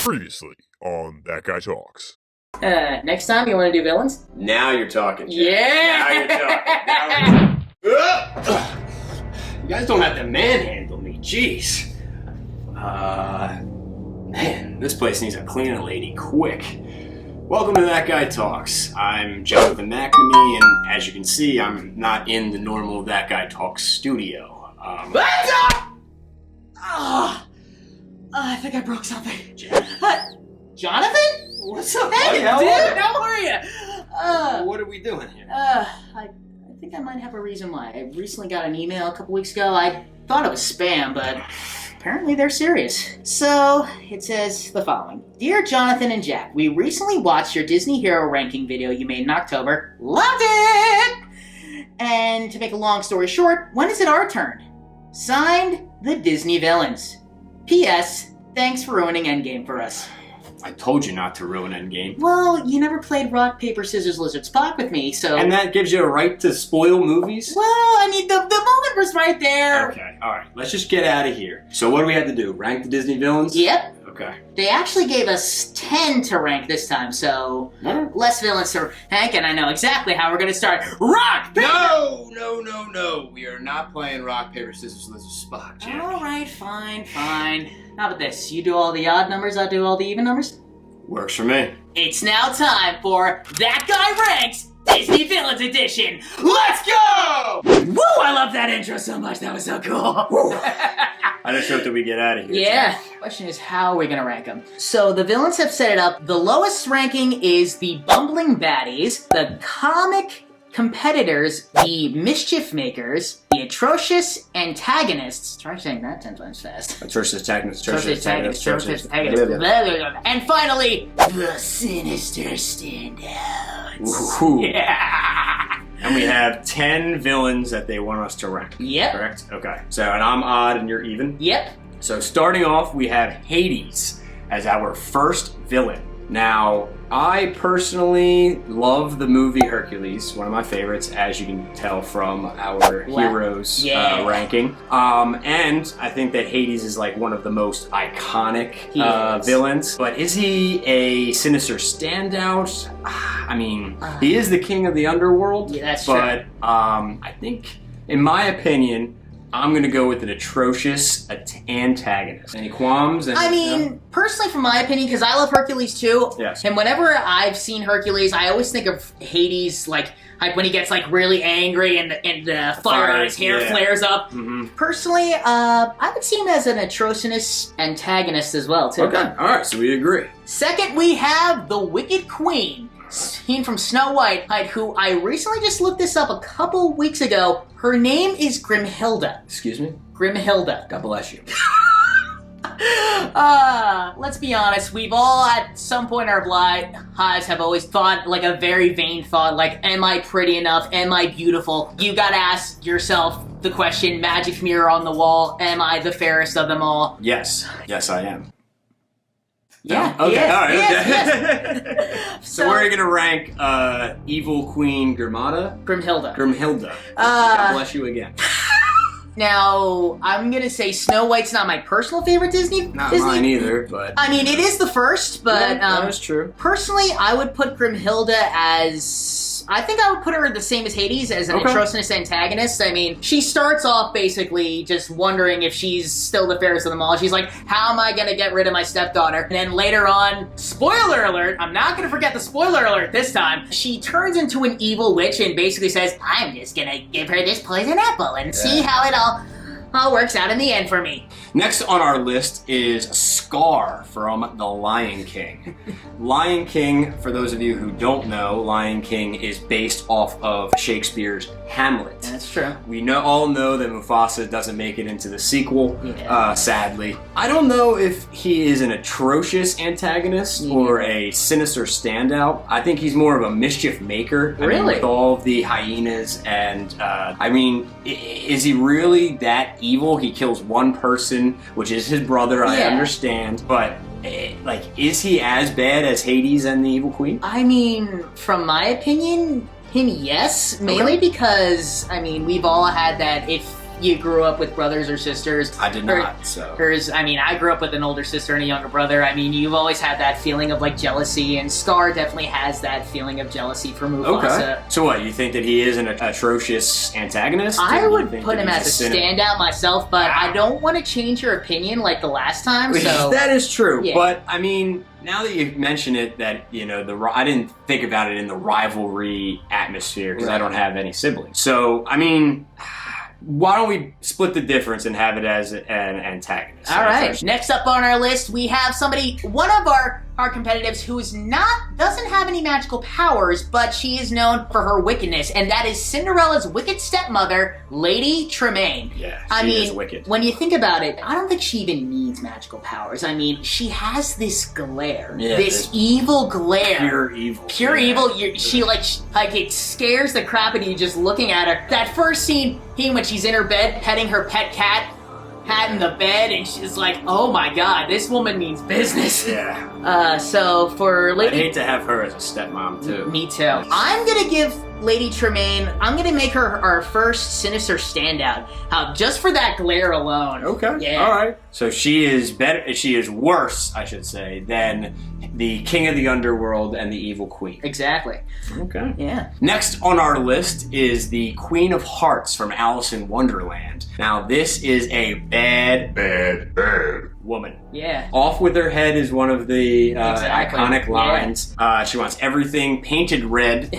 Previously on That Guy Talks. Next time you want to do villains? Now you're talking, Jack. Yeah! Now you're talking. You guys don't have to manhandle me, jeez. Man, this place needs a cleaner lady quick. Welcome to That Guy Talks. I'm Jonathan McNamee, and as you can see, I'm not in the normal That Guy Talks studio. What's up? I think I broke something. Jonathan? What's up, Hey, buddy? dude, how are you? What are we doing here? I think I might have a reason why. I recently got an email a couple weeks ago. I thought it was spam, but apparently they're serious. So, it says the following. Dear Jonathan and Jack, we recently watched your Disney Hero ranking video you made in October. Loved it! And to make a long story short, when is it our turn? Signed, the Disney Villains. P.S. Thanks for ruining Endgame for us. I told you not to ruin Endgame. Well, you never played rock, paper, scissors, lizard, Spock with me, so... And that gives you a right to spoil movies? Well, I mean, the moment was right there. Okay, alright. Let's just get out of here. So what do we have to do? Rank the Disney villains? Yep. Okay. They actually gave us 10 to rank this time, so... less villains to rank, and I know exactly how we're gonna start. Rock, paper... No! We are not playing rock, paper, scissors, lizard, Spock, Jack. Alright, fine. How about this? You do all the odd numbers, I'll do all the even numbers? Works for me. It's now time for That Guy Ranks Disney Villains Edition. Let's go! Woo! I love that intro so much. That was so cool. I just hope that we get out of here. Yeah. Jack. Question is, how are we gonna rank them? So the villains have set it up. The lowest ranking is the bumbling baddies, the comic competitors, the mischief makers, the atrocious antagonists. Try saying that 10 times fast. Atrocious antagonists. And finally, the sinister standouts. Ooh. Yeah. And we have 10 villains that they want us to rank. Yep. Correct? Okay. So, and I'm odd and you're even. Yep. So starting off, we have Hades as our first villain. Now, I personally love the movie Hercules, one of my favorites, as you can tell from our heroes ranking. And I think that Hades is like one of the most iconic villains. But is he a sinister standout? I mean, he is the king of the underworld. Yeah, that's but, true. I think, in my opinion, I'm gonna go with an atrocious antagonist. Any qualms? I mean, personally, from my opinion, because I love Hercules too. Yes. And whenever I've seen Hercules, I always think of Hades like when he gets like really angry and the fire on his hair flares up. Mm-hmm. Personally, I would see him as an atrocious antagonist as well too. Okay. All right. So we agree. Second, we have the Wicked Queen. Seen from Snow White, who I recently just looked this up a couple weeks ago. Her name is Grimhilda. Excuse me? Grimhilda. God bless you. Let's be honest, we've all at some point in our lives have always thought like a very vain thought, like, am I pretty enough? Am I beautiful? You gotta ask yourself the question, magic mirror on the wall, am I the fairest of them all? Yes. Yes, I am. Yeah. No? Okay. Yes, All right. yes, Okay. yes. So where are you gonna rank Evil Queen Grimhilda. Grimhilda. God bless you again. Now, I'm gonna say Snow White's not my personal favorite Disney. Not mine either, but I mean, it is the first, but that's true. Personally, I would put Grimhilda as... I think I would put her the same as Hades, as an atrocious antagonist. I mean, she starts off basically just wondering if she's still the fairest of them all. She's like, how am I gonna get rid of my stepdaughter? And then later on, spoiler alert, I'm not gonna forget the spoiler alert this time, she turns into an evil witch and basically says, I'm just gonna give her this poison apple and see how it all works out in the end for me. Next on our list is Scar from The Lion King. Lion King, for those of you who don't know, Lion King is based off of Shakespeare's Hamlet. That's true. We all know that Mufasa doesn't make it into the sequel, sadly. I don't know if he is an atrocious antagonist or a sinister standout. I think he's more of a mischief maker. Really? I mean, with all of the hyenas and, I mean, is he really that evil? He kills one person, which is his brother, I understand, but like, is he as bad as Hades and the Evil Queen? I mean, from my opinion, yes, mainly because, I mean, we've all had that, if you grew up with brothers or sisters. I did not, so. I grew up with an older sister and a younger brother. I mean, you've always had that feeling of, like, jealousy, and Scar definitely has that feeling of jealousy for Mufasa. Okay. So what, you think that he is an atrocious antagonist? I would put him as a standout myself, but I don't want to change your opinion like the last time, so... That is true, yeah. But, I mean, now that you mention it, that, you know, I didn't think about it in the rivalry atmosphere, because I don't have any siblings. So, I mean... Why don't we split the difference and have it as an antagonist? All right. Next up on our list, we have one of our competitives who doesn't have any magical powers, but she is known for her wickedness, and that is Cinderella's wicked stepmother, Lady Tremaine. Yeah, she is wicked. When you think about it, I don't think she even needs magical powers. I mean, she has this glare, this evil glare, pure evil. Pure evil. She it scares the crap out of you just looking at her. That first scene, when she's in her bed petting her pet cat in the bed, and she's like, oh my god, this woman means business. Yeah. So for Lady... I'd hate to have her as a stepmom, too. Me too. I'm gonna give Lady Tremaine, I'm gonna make her our first sinister standout. Just for that glare alone. Okay. Yeah. Alright. So she is worse, I should say, than the King of the Underworld and the Evil Queen. Exactly. Okay. Yeah. Next on our list is the Queen of Hearts from Alice in Wonderland. Now, this is a bad woman. Yeah. Off with her head is one of the Exactly. iconic lines. Yeah. She wants everything painted red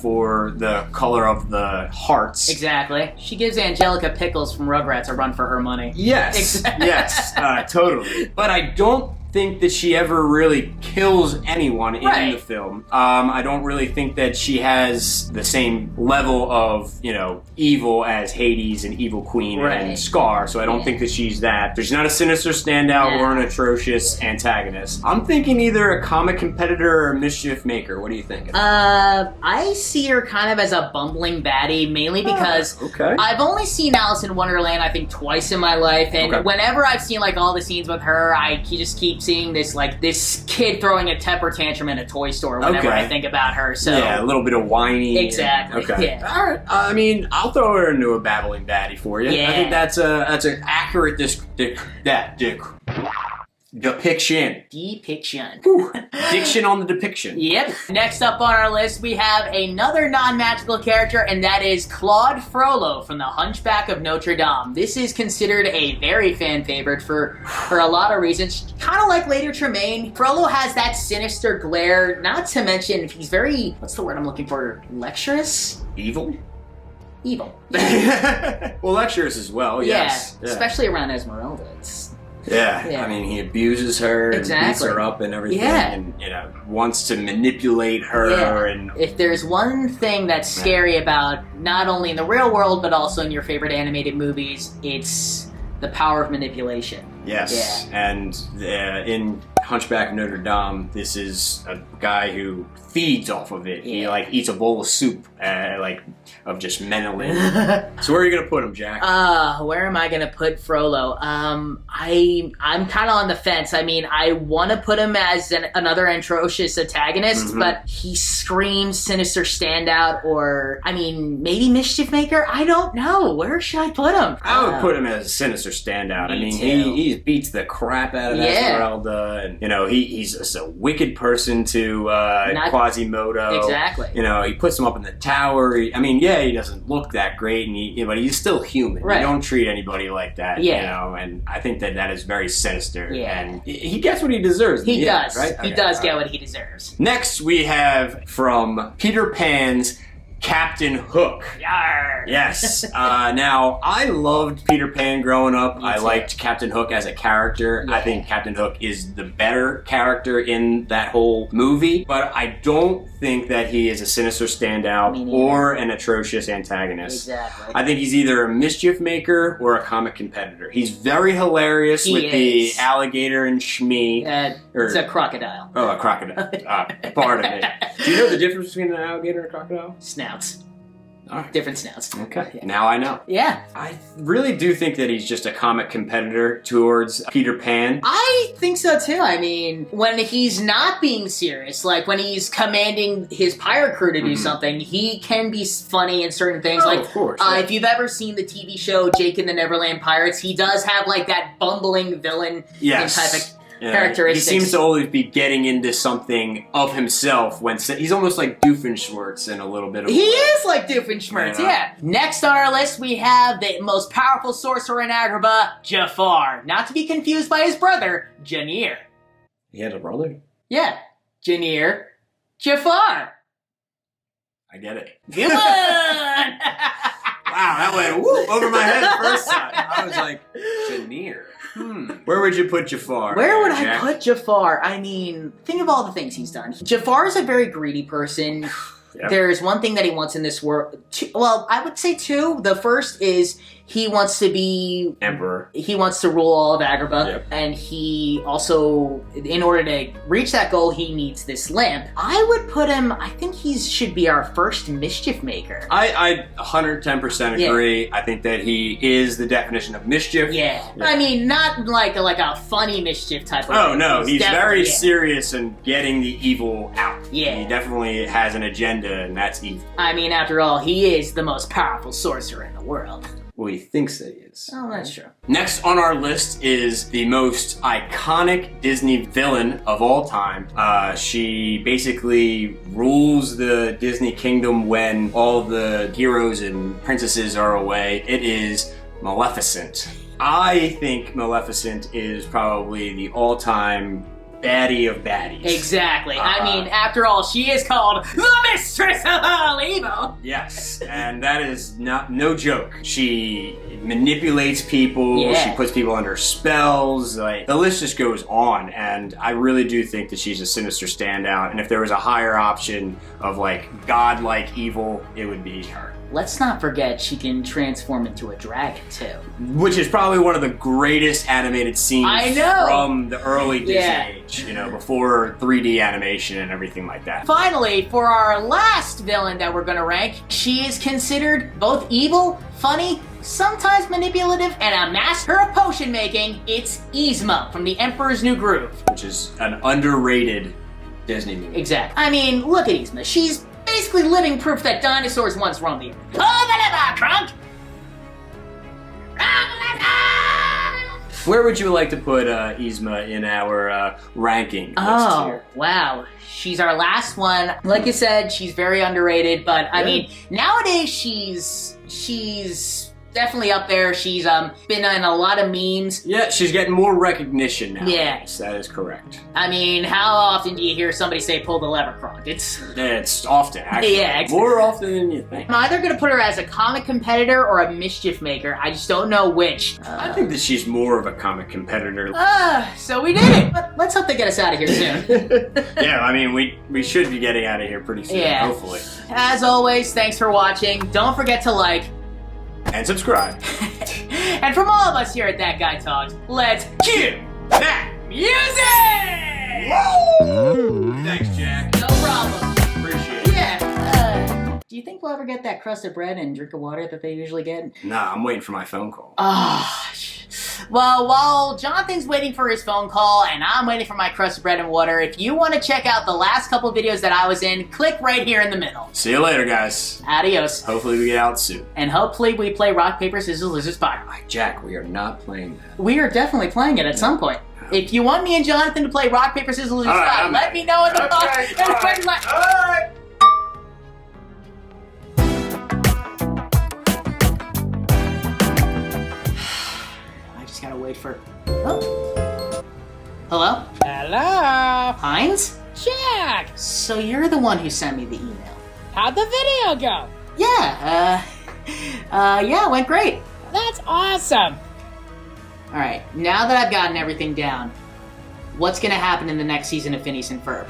for the color of the hearts. Exactly. She gives Angelica Pickles from Rugrats a run for her money. Yes. Exactly. Yes. Totally. But I don't think that she ever really kills anyone in the film. I don't really think that she has the same level of, evil as Hades and Evil Queen and Scar, so I don't think that she's that. She's not a sinister standout or an atrocious antagonist. I'm thinking either a comic competitor or a mischief maker. What are you thinking? I see her kind of as a bumbling baddie, mainly because I've only seen Alice in Wonderland, I think, twice in my life, and whenever I've seen, all the scenes with her, I just keep seeing this kid throwing a temper tantrum in a toy store whenever I think about her. So yeah, a little bit of whiny. Exactly. Yeah. All right. I mean, I'll throw her into a babbling baddie for you. Yeah. I think that's an accurate depiction. Diction on the depiction. Yep. Next up on our list, we have another non-magical character, and that is Claude Frollo from The Hunchback of Notre Dame. This is considered a very fan favorite for a lot of reasons. Kind of like Lady Tremaine, Frollo has that sinister glare, not to mention he's very, what's the word I'm looking for, lecherous? Evil. Well, lecherous as well, yes. Yeah, especially around Esmeralda. I mean, he abuses her and beats her up and everything, and wants to manipulate her. And if there's one thing that's scary about not only in the real world but also in your favorite animated movies, it's the power of manipulation. Yes, and in Hunchback of Notre Dame, this is a guy who feeds off of it. He eats a bowl of soup, of just menelin. So where are you gonna put him, Jack? Where am I gonna put Frollo? I'm kind of on the fence. I mean, I want to put him as another atrocious antagonist, but he screams sinister standout, or maybe mischief maker. I don't know. Where should I put him? I would put him as a sinister standout. I mean, he beats the crap out of Esmeralda, and he's just a wicked person to Quasimodo. Exactly. He puts him up in the tower. He doesn't look that great, but he's still human. Right. You don't treat anybody like that. And I think that is very sinister. Yeah. And he gets what he deserves. He does. Right? He does get what he deserves. Next, we have from Peter Pan's Captain Hook. Yarr. Yes. Now, I loved Peter Pan growing up. I liked Captain Hook as a character. I think Captain Hook is the better character in that whole movie, but I don't think that he is a sinister standout or an atrocious antagonist. Exactly. I think he's either a mischief maker or a comic competitor. He's very hilarious with the alligator and Shmee. It's a crocodile. Oh, a crocodile. Part of it. Do you know the difference between an alligator and a crocodile? Snouts. All right. Different snouts. Okay, Yeah. now I know. Yeah. I really do think that he's just a comic competitor towards Peter Pan. I think so too. I mean, when he's not being serious, like when he's commanding his pirate crew to do something, he can be funny in certain things. Oh, like, of course. If you've ever seen the TV show Jake and the Neverland Pirates, he does have like that bumbling villain type of characteristics. He seems to always be getting into something of himself when he's almost like Doofenshmirtz in a little bit of a He way. is like Doofenshmirtz, yeah. Next on our list, we have the most powerful sorcerer in Agrabah, Jafar. Not to be confused by his brother, Janir. He had a brother? Yeah, Janir, Jafar. I get it. Good one! Wow, that went whoop over my head the first time. I was like, Janir. Where would you put Jafar? Where would Jack? I put Jafar? I mean, think of all the things he's done. Jafar is a very greedy person. Yep. There's one thing that he wants in this world. Well, I would say two. The first is he wants to be Emperor. He wants to rule all of Agrabah, Yep. and he also, in order to reach that goal, he needs this lamp. I would put him, I think he should be our first mischief maker. I 110% agree. I think that he is the definition of mischief. Yeah. I mean, not like a funny mischief type of Oh, no, he's very definitely- serious in getting the evil out. Yeah. He definitely has an agenda, and that's evil. I mean, after all, he is the most powerful sorcerer in the world. Well, he thinks that he is. Oh, that's true. Next on our list is the most iconic Disney villain of all time. She basically rules the Disney kingdom when all the heroes and princesses are away. It is Maleficent. I think Maleficent is probably the all-time baddie of baddies. Exactly. I mean, after all, she is called the mistress of all evil. Yes, and that is no joke. She manipulates people. Yeah. She puts people under spells. Like, the list just goes on, and I really do think that she's a sinister standout. And if there was a higher option of like godlike evil, it would be her. Let's not forget she can transform into a dragon too. Which is probably one of the greatest animated scenes I know. from the early Disney Yeah. age. You know, before 3D animation and everything like that. Finally, for our last villain that we're gonna rank, she is considered both evil, funny, sometimes manipulative, and a master of potion making. It's Yzma from The Emperor's New Groove. Which is an underrated Disney movie. Exactly. I mean, look at Yzma. She's basically living proof that dinosaurs once roamed the earth. Pull the lever, Crunk! Where would you like to put Yzma in our ranking list Oh, here? wow. She's our last one. Like you said, she's very underrated, but I mean, nowadays she's definitely up there. She's been in a lot of memes. Yeah, she's getting more recognition now. Yeah. Yes, that is correct. I mean, how often do you hear somebody say pull the lever, Kronk? It's often, actually. Yeah, exactly. More often than you think. I'm either going to put her as a comic competitor or a mischief maker. I just don't know which. I think that she's more of a comic competitor. So we did it. But let's hope they get us out of here soon. Yeah, I mean, we should be getting out of here pretty soon, Yeah. hopefully. As always, thanks for watching. Don't forget to like. And subscribe. And from all of us here at That Guy Talks, let's cue that music! Thanks, Jack. No problem. Appreciate it. Yeah. Do you think we'll ever get that crust of bread and drink of water that they usually get? Nah, I'm waiting for my phone call. Well, while Jonathan's waiting for his phone call and I'm waiting for my crust of bread and water, if you want to check out the last couple videos that I was in, click right here in the middle. See you later, guys. Adios. Hopefully we get out soon. And hopefully we play rock, paper, scissors, lizard, spider. Jack, we are not playing that. We are definitely playing it at some point. If you want me and Jonathan to play rock, paper, scissors, lizard, spider, let me know in the box. Alright. I just gotta wait for... Oh. Hello? Hello? Hines? Jack! So you're the one who sent me the email. How'd the video go? Yeah, yeah, it went great. That's awesome! Alright, now that I've gotten everything down, what's gonna happen in the next season of Phineas and Ferb?